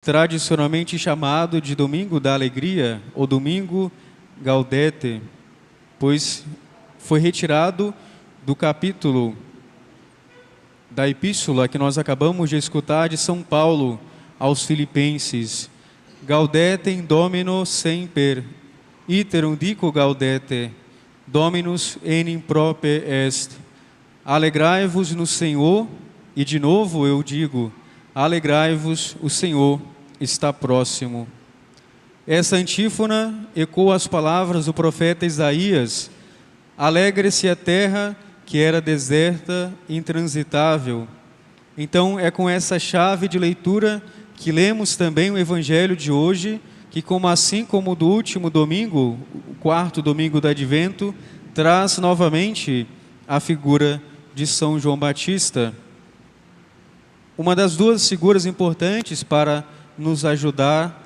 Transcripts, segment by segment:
tradicionalmente chamado de Domingo da Alegria ou Domingo Gaudete, pois foi retirado do capítulo da epístola que nós acabamos de escutar de São Paulo aos Filipenses. Gaudete Domino semper, iterum dico gaudete, Dominus enim prope est. Alegrai-vos no Senhor, e de novo eu digo, alegrai-vos, o Senhor está próximo. Essa antífona ecoa as palavras do profeta Isaías: alegre-se a terra que era deserta e intransitável. Então é com essa chave de leitura que lemos também o Evangelho de hoje, que assim como do último domingo, o quarto domingo do Advento, traz novamente a figura de São João Batista. Uma das duas figuras importantes para nos ajudar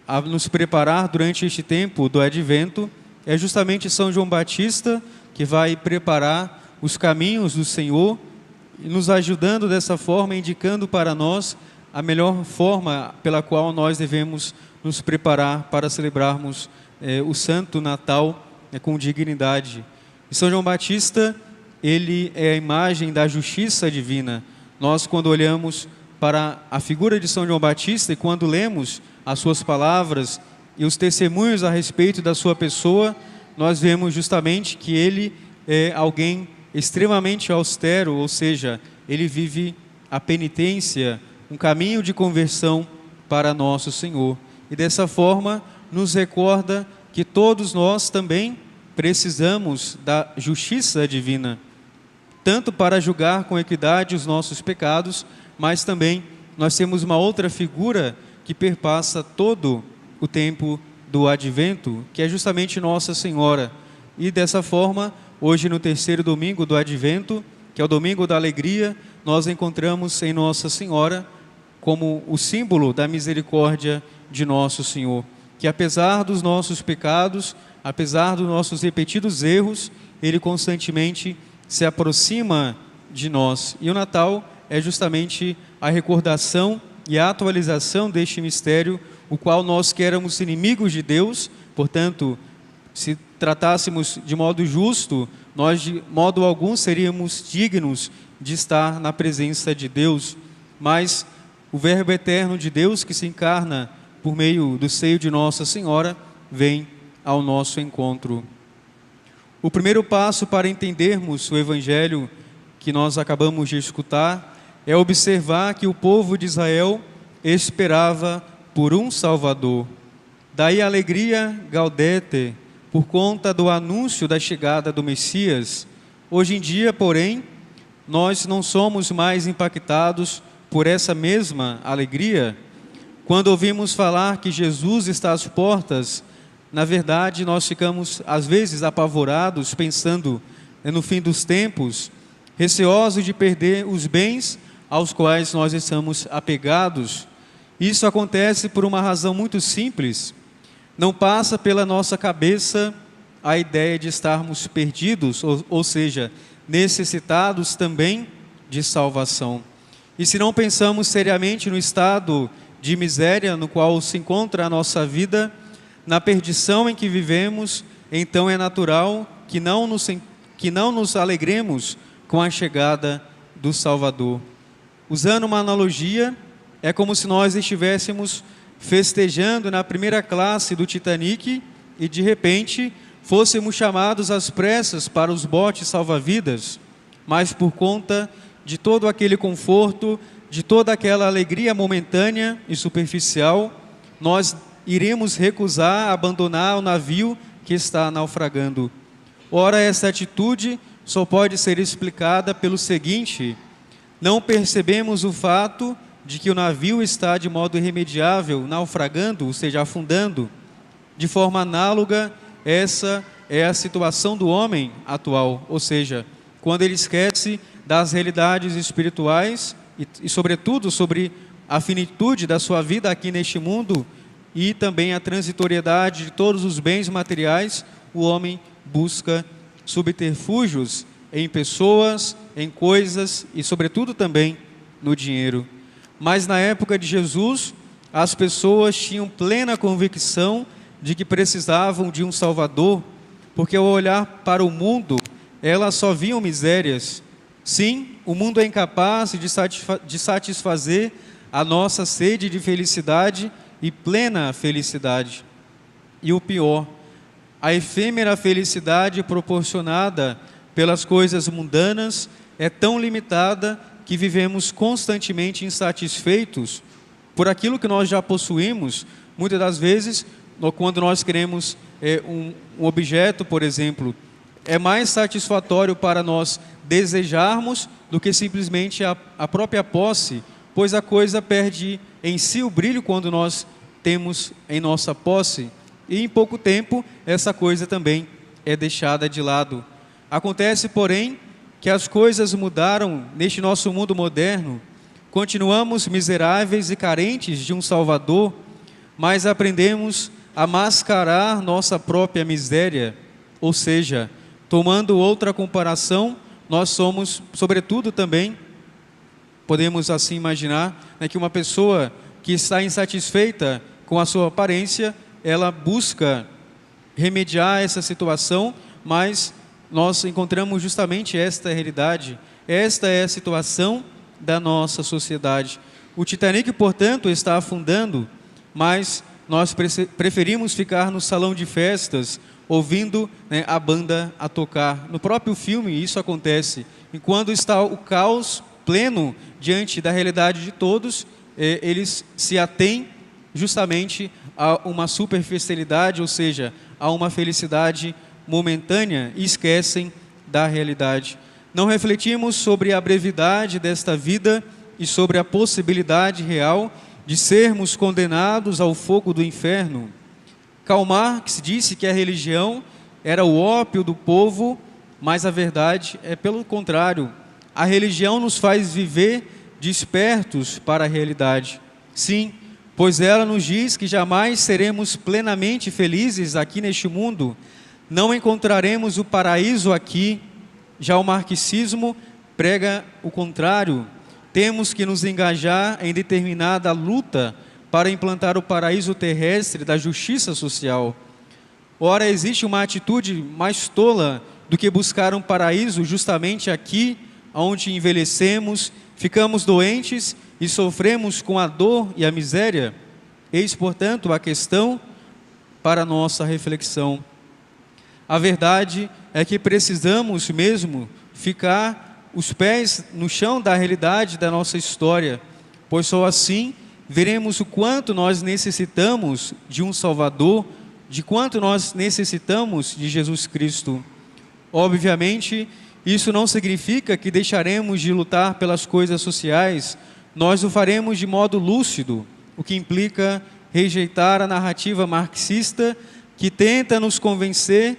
a nos preparar durante este tempo do Advento é justamente São João Batista, que vai preparar os caminhos do Senhor, nos ajudando dessa forma, indicando para nós a melhor forma pela qual nós devemos nos preparar para celebrarmos o Santo Natal com dignidade. E São João Batista, ele é a imagem da justiça divina. Nós, quando olhamos para a figura de São João Batista e quando lemos as suas palavras e os testemunhos a respeito da sua pessoa, nós vemos justamente que ele é alguém extremamente austero, ou seja, ele vive a penitência, um caminho de conversão para nosso Senhor. E dessa forma nos recorda que todos nós também precisamos da justiça divina, tanto para julgar com equidade os nossos pecados, mas também nós temos uma outra figura que perpassa todo o tempo do Advento, que é justamente Nossa Senhora. E dessa forma, hoje no terceiro domingo do Advento, que é o domingo da alegria, nós encontramos em Nossa Senhora como o símbolo da misericórdia de nosso Senhor, que apesar dos nossos pecados, apesar dos nossos repetidos erros, Ele constantemente se aproxima de nós. E o Natal é justamente a recordação e a atualização deste mistério, o qual nós que éramos inimigos de Deus, portanto, se tratássemos de modo justo, nós de modo algum seríamos dignos de estar na presença de Deus, mas o Verbo eterno de Deus que se encarna por meio do seio de Nossa Senhora, vem ao nosso encontro. O primeiro passo para entendermos o Evangelho que nós acabamos de escutar é observar que o povo de Israel esperava por um Salvador. Daí a alegria gaudete, por conta do anúncio da chegada do Messias. Hoje em dia, porém, nós não somos mais impactados por essa mesma alegria. Quando ouvimos falar que Jesus está às portas, na verdade nós ficamos às vezes apavorados, pensando no fim dos tempos, receosos de perder os bens aos quais nós estamos apegados. Isso acontece por uma razão muito simples. Não passa pela nossa cabeça a ideia de estarmos perdidos, ou seja, necessitados também de salvação. E se não pensamos seriamente no estado de miséria no qual se encontra a nossa vida, na perdição em que vivemos, então é natural que não nos alegremos com a chegada do Salvador. Usando uma analogia, é como se nós estivéssemos festejando na primeira classe do Titanic e de repente fôssemos chamados às pressas para os botes salva-vidas, mas por conta de todo aquele conforto, de toda aquela alegria momentânea e superficial, nós iremos recusar abandonar o navio que está naufragando. Ora, essa atitude só pode ser explicada pelo seguinte: não percebemos o fato de que o navio está de modo irremediável naufragando, ou seja, afundando. De forma análoga, essa é a situação do homem atual, ou seja, quando ele esquece das realidades espirituais e sobretudo, sobre a finitude da sua vida aqui neste mundo e também a transitoriedade de todos os bens materiais, o homem busca subterfúgios em pessoas, em coisas e sobretudo também no dinheiro. Mas na época de Jesus, as pessoas tinham plena convicção de que precisavam de um Salvador, porque ao olhar para o mundo, elas só viam misérias. Sim, o mundo é incapaz de satisfazer a nossa sede de felicidade e plena felicidade. E o pior, a efêmera felicidade proporcionada pelas coisas mundanas é tão limitada que vivemos constantemente insatisfeitos por aquilo que nós já possuímos. Muitas das vezes, quando nós queremos um objeto, por exemplo, é mais satisfatório para nós desejarmos do que simplesmente a própria posse, pois a coisa perde em si o brilho quando nós temos em nossa posse, e em pouco tempo essa coisa também é deixada de lado. Acontece, porém, que as coisas mudaram neste nosso mundo moderno. Continuamos miseráveis e carentes de um Salvador, mas aprendemos a mascarar nossa própria miséria, ou seja, tomando outra comparação, nós somos, sobretudo também, podemos assim imaginar, que uma pessoa que está insatisfeita com a sua aparência, ela busca remediar essa situação, mas nós encontramos justamente esta realidade. Esta é a situação da nossa sociedade. O Titanic, portanto, está afundando, mas nós preferimos ficar no salão de festas, ouvindo a banda a tocar. No próprio filme isso acontece. Enquanto está o caos pleno diante da realidade de todos, eles se atêm justamente a uma superficialidade, ou seja, a uma felicidade momentânea, e esquecem da realidade. Não refletimos sobre a brevidade desta vida e sobre a possibilidade real de sermos condenados ao fogo do inferno. Karl Marx disse que a religião era o ópio do povo, mas a verdade é pelo contrário. A religião nos faz viver despertos para a realidade. Sim, pois ela nos diz que jamais seremos plenamente felizes aqui neste mundo. Não encontraremos o paraíso aqui. Já o marxismo prega o contrário. Temos que nos engajar em determinada luta para implantar o paraíso terrestre da justiça social. Ora, existe uma atitude mais tola do que buscar um paraíso justamente aqui, onde envelhecemos, ficamos doentes e sofremos com a dor e a miséria? Eis, portanto, a questão para nossa reflexão. A verdade é que precisamos mesmo ficar os pés no chão da realidade da nossa história, pois só assim veremos o quanto nós necessitamos de um Salvador, de quanto nós necessitamos de Jesus Cristo. Obviamente, isso não significa que deixaremos de lutar pelas coisas sociais. Nós o faremos de modo lúcido, o que implica rejeitar a narrativa marxista que tenta nos convencer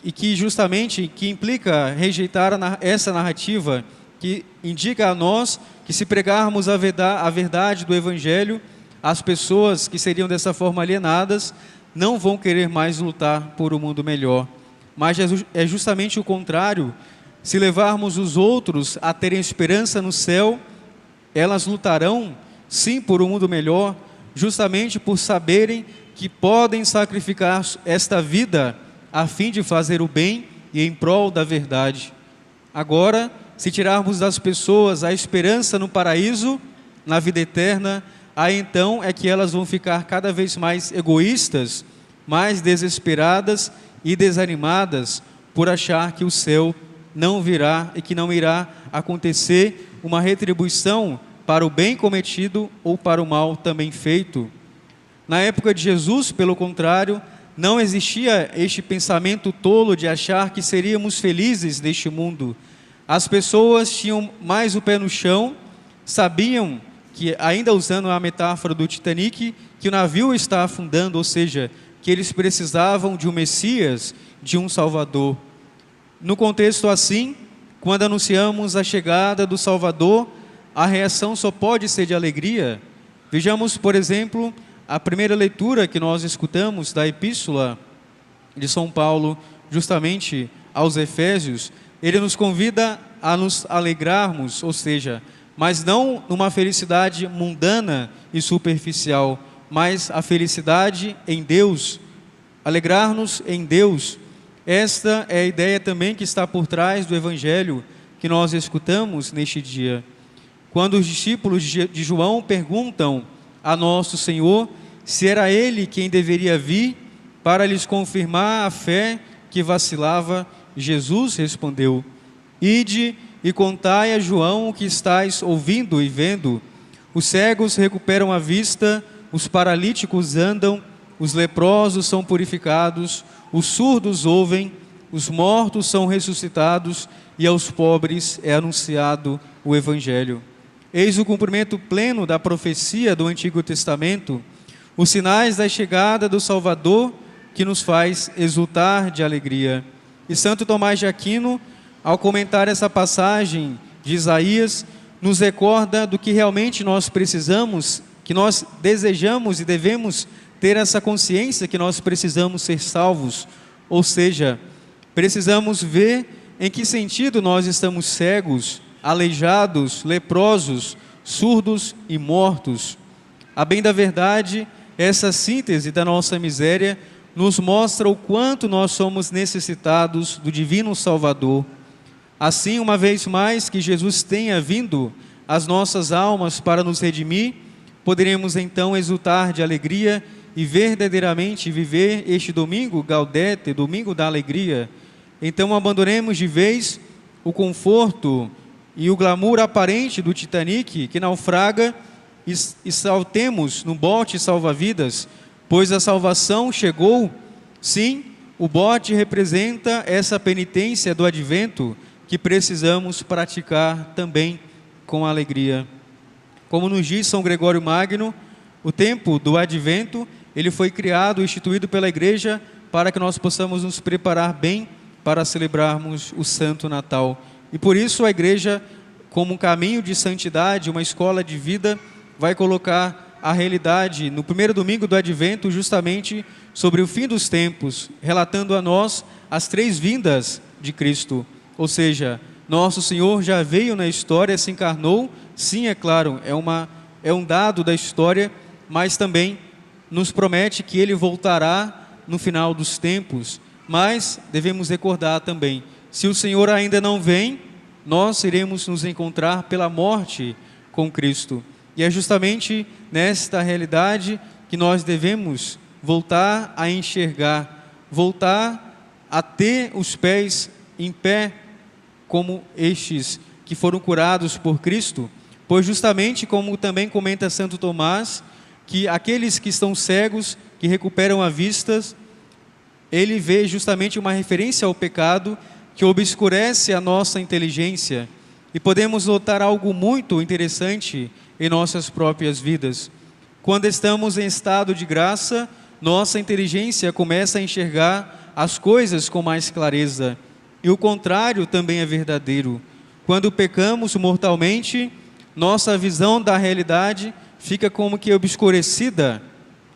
e que justamente implica rejeitar essa narrativa que indica a nós que se pregarmos a verdade do Evangelho, as pessoas que seriam dessa forma alienadas não vão querer mais lutar por um mundo melhor. Mas é justamente o contrário. Se levarmos os outros a terem esperança no céu, elas lutarão sim por um mundo melhor, justamente por saberem que podem sacrificar esta vida a fim de fazer o bem e em prol da verdade. Agora, se tirarmos das pessoas a esperança no paraíso, na vida eterna, aí então é que elas vão ficar cada vez mais egoístas, mais desesperadas e desanimadas por achar que o céu não virá e que não irá acontecer uma retribuição para o bem cometido ou para o mal também feito. Na época de Jesus, pelo contrário, não existia este pensamento tolo de achar que seríamos felizes neste mundo. As pessoas tinham mais o pé no chão, sabiam que, ainda usando a metáfora do Titanic, que o navio está afundando, ou seja, que eles precisavam de um Messias, de um Salvador. No contexto assim, quando anunciamos a chegada do Salvador, a reação só pode ser de alegria. Vejamos, por exemplo, a primeira leitura que nós escutamos da Epístola de São Paulo, justamente aos Efésios. Ele nos convida a nos alegrarmos, ou seja, mas não numa felicidade mundana e superficial, mas a felicidade em Deus, alegrar-nos em Deus. Esta é a ideia também que está por trás do Evangelho que nós escutamos neste dia. Quando os discípulos de João perguntam a nosso Senhor se era Ele quem deveria vir para lhes confirmar a fé que vacilava, Jesus respondeu: Ide e contai a João o que estáis ouvindo e vendo. Os cegos recuperam a vista, os paralíticos andam, os leprosos são purificados, os surdos ouvem, os mortos são ressuscitados e aos pobres é anunciado o Evangelho. Eis o cumprimento pleno da profecia do Antigo Testamento, os sinais da chegada do Salvador que nos faz exultar de alegria. E Santo Tomás de Aquino, ao comentar essa passagem de Isaías, nos recorda do que realmente nós precisamos, que nós desejamos e devemos ter essa consciência que nós precisamos ser salvos, ou seja, precisamos ver em que sentido nós estamos cegos, aleijados, leprosos, surdos e mortos. A bem da verdade, essa síntese da nossa miséria nos mostra o quanto nós somos necessitados do Divino Salvador. Assim, uma vez mais que Jesus tenha vindo às nossas almas para nos redimir, poderemos então exultar de alegria e verdadeiramente viver este domingo Gaudete, domingo da alegria. Então abandonemos de vez o conforto e o glamour aparente do Titanic que naufraga e saltemos no bote salva-vidas, pois a salvação chegou. Sim, o bote representa essa penitência do advento que precisamos praticar também com alegria. Como nos diz São Gregório Magno, o tempo do advento, ele foi criado, instituído pela Igreja para que nós possamos nos preparar bem para celebrarmos o Santo Natal. E por isso a Igreja, como um caminho de santidade, uma escola de vida, vai colocar a realidade no primeiro domingo do Advento justamente sobre o fim dos tempos, relatando a nós as 3 vindas de Cristo. Ou seja, nosso Senhor já veio na história, se encarnou, sim, é claro, é um dado da história, mas também nos promete que Ele voltará no final dos tempos. Mas devemos recordar também, se o Senhor ainda não vem, nós iremos nos encontrar pela morte com Cristo. E é justamente nesta realidade que nós devemos voltar a enxergar, voltar a ter os pés em pé, como estes que foram curados por Cristo, pois justamente como também comenta Santo Tomás, que aqueles que estão cegos, que recuperam a vista, ele vê justamente uma referência ao pecado que obscurece a nossa inteligência. E podemos notar algo muito interessante em nossas próprias vidas. Quando estamos em estado de graça, nossa inteligência começa a enxergar as coisas com mais clareza. E o contrário também é verdadeiro. Quando pecamos mortalmente, nossa visão da realidade fica como que obscurecida.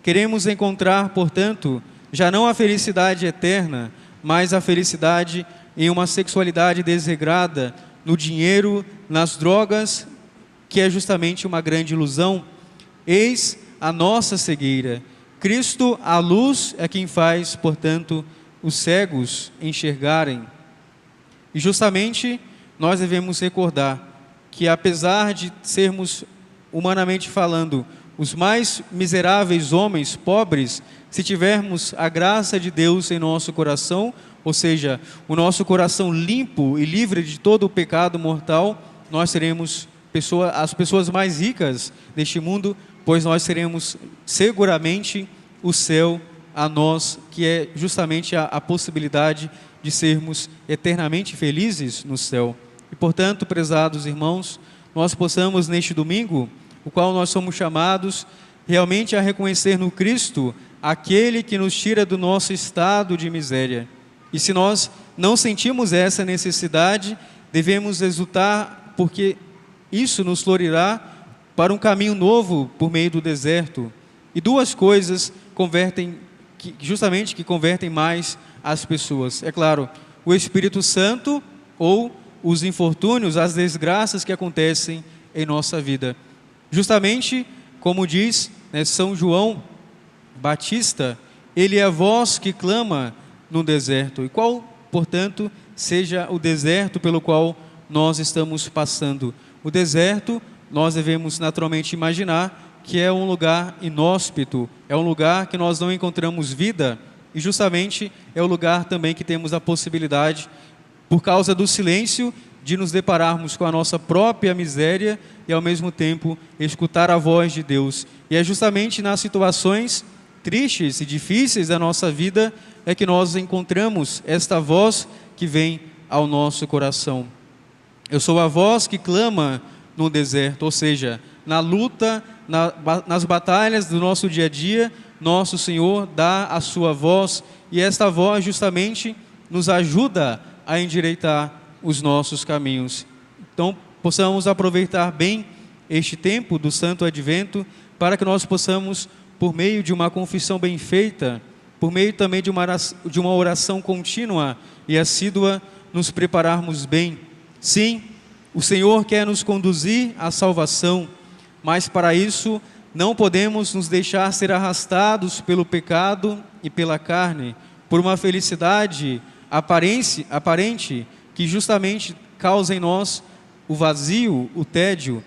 Queremos encontrar, portanto, já não a felicidade eterna, mas a felicidade em uma sexualidade desregrada, no dinheiro, nas drogas, que é justamente uma grande ilusão. Eis a nossa cegueira. Cristo, a luz, é quem faz, portanto, os cegos enxergarem. E justamente nós devemos recordar que, apesar de sermos, humanamente falando, os mais miseráveis homens, pobres, se tivermos a graça de Deus em nosso coração, ou seja, o nosso coração limpo e livre de todo o pecado mortal, nós seremos as pessoas mais ricas deste mundo, pois nós teremos seguramente o céu a nós, que é justamente a possibilidade de sermos eternamente felizes no céu. E portanto, prezados irmãos, nós possamos neste domingo, o qual nós somos chamados realmente a reconhecer no Cristo aquele que nos tira do nosso estado de miséria. E se nós não sentimos essa necessidade, devemos exultar, porque isso nos florirá para um caminho novo por meio do deserto. E 2 coisas que convertem mais as pessoas. É claro, o Espírito Santo ou os infortúnios, as desgraças que acontecem em nossa vida. Justamente, como diz, né, São João Batista, ele é a voz que clama no deserto. E qual, portanto, seja o deserto pelo qual nós estamos passando? O deserto, nós devemos naturalmente imaginar que é um lugar inóspito, é um lugar que nós não encontramos vida, e justamente é o lugar também que temos a possibilidade, por causa do silêncio, de nos depararmos com a nossa própria miséria e ao mesmo tempo escutar a voz de Deus. E é justamente nas situações tristes e difíceis da nossa vida é que nós encontramos esta voz que vem ao nosso coração. Eu sou a voz que clama no deserto, ou seja, na luta, nas batalhas do nosso dia a dia, nosso Senhor dá a sua voz, e esta voz justamente nos ajuda a endireitar os nossos caminhos. Então, possamos aproveitar bem este tempo do Santo Advento para que nós possamos, por meio de uma confissão bem feita, por meio também de uma oração contínua e assídua, nos prepararmos bem. Sim, o Senhor quer nos conduzir à salvação, mas para isso não podemos nos deixar ser arrastados pelo pecado e pela carne, por uma felicidade aparente que justamente causa em nós o vazio, o tédio.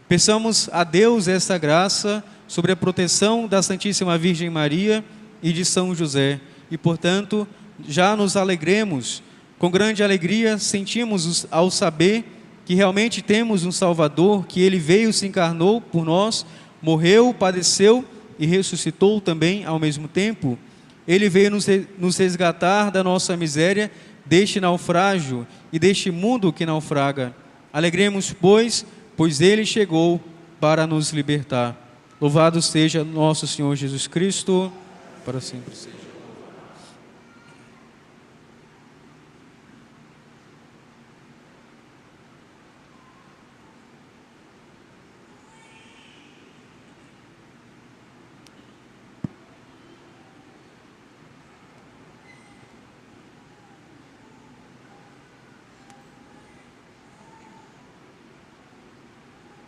Peçamos a Deus esta graça sobre a proteção da Santíssima Virgem Maria e de São José. E, portanto, já nos alegremos, com grande alegria sentimos ao saber que realmente temos um Salvador, que Ele veio, se encarnou por nós, morreu, padeceu e ressuscitou também ao mesmo tempo. Ele veio nos resgatar da nossa miséria, deste naufrágio e deste mundo que naufraga. Alegremos, pois Ele chegou para nos libertar. Louvado seja nosso Senhor Jesus Cristo, para sempre seja.